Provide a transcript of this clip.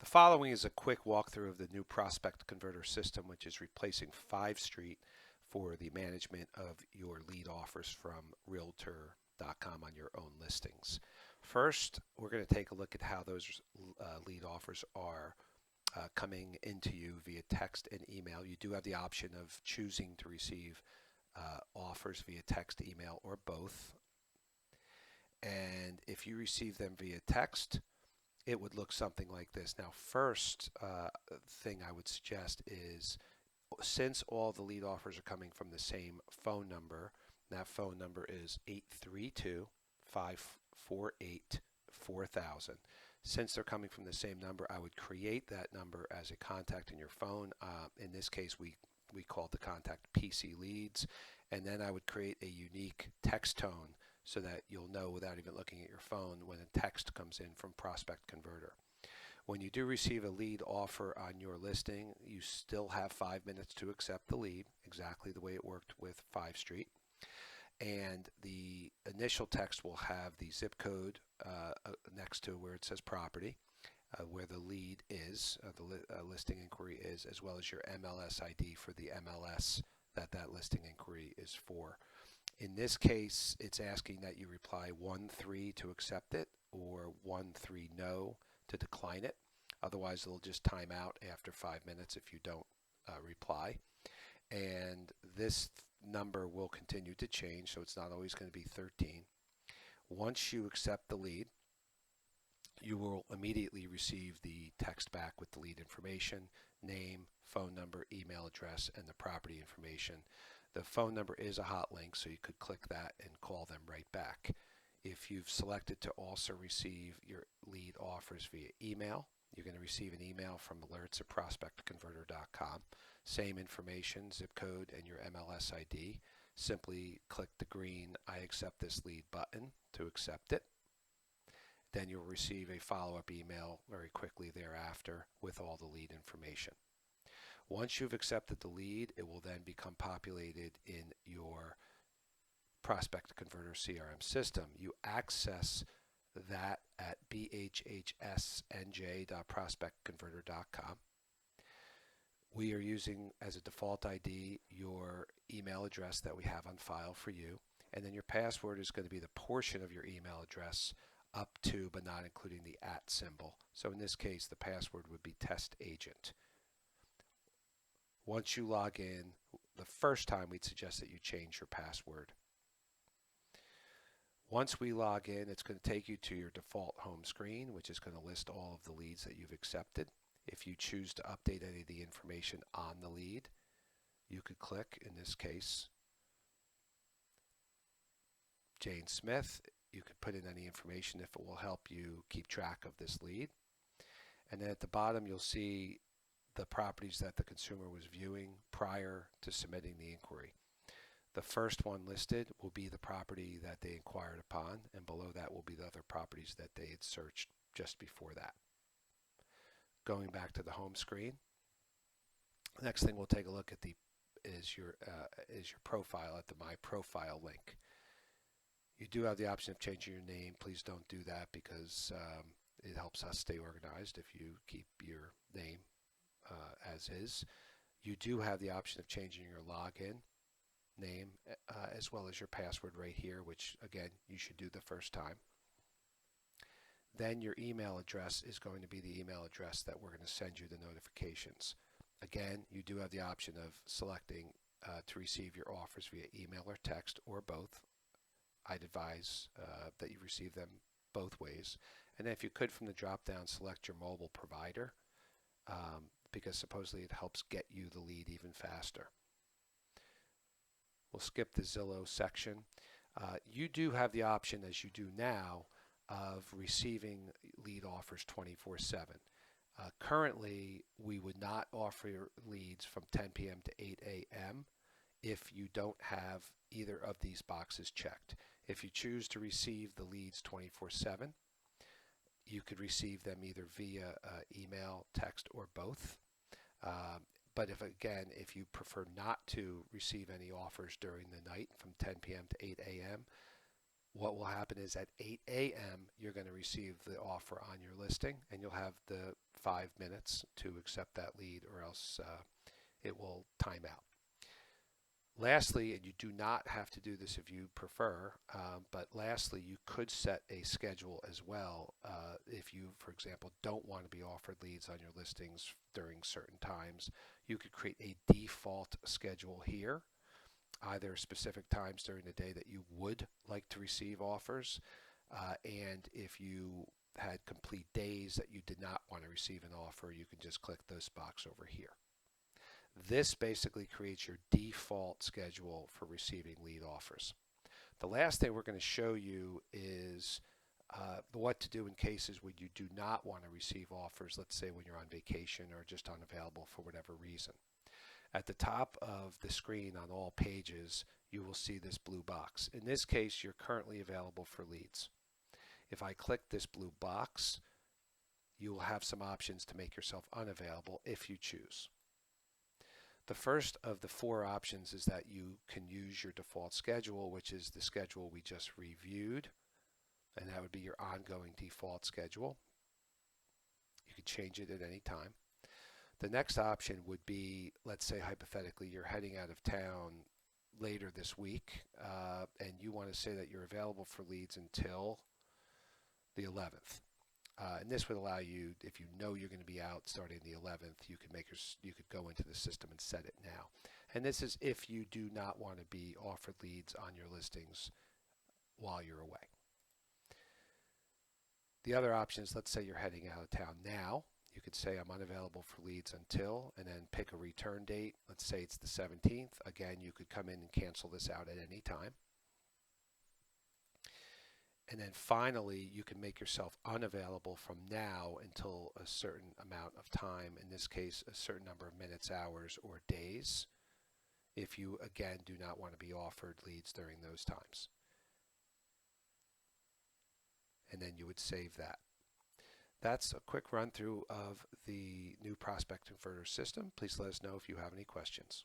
The following is a quick walkthrough of the new prospect converter system, which is replacing 5 Street for the management of your lead offers from Realtor.com on your own listings. First, we're going to take a look at how those lead offers are coming into you via text and email. You do have the option of choosing to receive offers via text, email, or both. And if you receive them via text, it would look something like this. Now, first thing I would suggest is, since all the lead offers are coming from the same phone number, that phone number is 832-548-4000. Since they're coming from the same number, I would create that number as a contact in your phone. In this case, we called the contact PC Leads, and then I would create a unique text tone so that you'll know without even looking at your phone when a text comes in from Prospect Converter. When you do receive a lead offer on your listing, you still have 5 minutes to accept the lead, exactly the way it worked with 5 Street. And the initial text will have the zip code next to where it says property, where the lead is, the listing inquiry is, as well as your MLS ID for the MLS that listing inquiry is for. In this case, it's asking that you reply 1-3 to accept it or 1-3 no to decline it. Otherwise, it'll just time out after 5 minutes if you don't reply. And this number will continue to change, so it's not always going to be 13. Once you accept the lead, you will immediately receive the text back with the lead information, name, phone number, email address, and the property information. The phone number is a hot link, so you could click that and call them right back. If you've selected to also receive your lead offers via email, you're going to receive an email from alerts@prospectconverter.com. Same information, zip code, and your MLS ID. Simply click the green I accept this lead button to accept it. Then you'll receive a follow-up email very quickly thereafter with all the lead information. Once you've accepted the lead, it will then become populated in your Prospect Converter CRM system. You access that at bhhsnj.prospectconverter.com. We are using as a default ID your email address that we have on file for you, and then your password is going to be the portion of your email address up to but not including the @ symbol. So in this case, the password would be test agent. Once you log in, the first time we'd suggest that you change your password. Once we log in, it's going to take you to your default home screen, which is going to list all of the leads that you've accepted. If you choose to update any of the information on the lead, you could click, in this case, Jane Smith. You could put in any information if it will help you keep track of this lead. And then at the bottom, you'll see the properties that the consumer was viewing prior to submitting the inquiry. The first one listed will be the property that they inquired upon, and below that will be the other properties that they had searched just before that. Going back to the home screen, the next thing we'll take a look at is your profile at the My Profile link. You do have the option of changing your name. Please don't do that because it helps us stay organized if you keep your name as is. You do have the option of changing your login name as well as your password right here, which again you should do the first time. Then your email address is going to be the email address that we're going to send you the notifications. Again, you do have the option of selecting to receive your offers via email or text or both. I'd advise that you receive them both ways. And then if you could, from the drop down, select your mobile provider because supposedly it helps get you the lead even faster. We'll skip the Zillow section. You do have the option, as you do now, of receiving lead offers 24/7. Currently, we would not offer leads from 10 p.m. to 8 a.m. if you don't have either of these boxes checked. If you choose to receive the leads 24/7, you could receive them either via email, text, or both. But if you prefer not to receive any offers during the night from 10 p.m. to 8 a.m., what will happen is at 8 a.m. you're going to receive the offer on your listing, and you'll have the 5 minutes to accept that lead, or else it will time out. Lastly, and you do not have to do this if you prefer, but lastly, you could set a schedule as well. If you, for example, don't want to be offered leads on your listings during certain times, you could create a default schedule here, either specific times during the day that you would like to receive offers, and if you had complete days that you did not want to receive an offer, you can just click this box over here. This basically creates your default schedule for receiving lead offers. The last thing we're going to show you is what to do in cases when you do not want to receive offers, let's say when you're on vacation or just unavailable for whatever reason. At the top of the screen on all pages, you will see this blue box. In this case, you're currently available for leads. If I click this blue box, you will have some options to make yourself unavailable if you choose. The first of the 4 options is that you can use your default schedule, which is the schedule we just reviewed, and that would be your ongoing default schedule. You can change it at any time. The next option would be, let's say hypothetically, you're heading out of town later this week, and you want to say that you're available for leads until the 11th. And this would allow you, if you know you're going to be out starting the 11th, you could go into the system and set it now. And this is if you do not want to be offered leads on your listings while you're away. The other option is, let's say you're heading out of town now. You could say I'm unavailable for leads until, and then pick a return date. Let's say it's the 17th. Again, you could come in and cancel this out at any time. And then finally, you can make yourself unavailable from now until a certain amount of time, in this case, a certain number of minutes, hours, or days, if you, again, do not want to be offered leads during those times. And then you would save that. That's a quick run through of the new Prospect Converter system. Please let us know if you have any questions.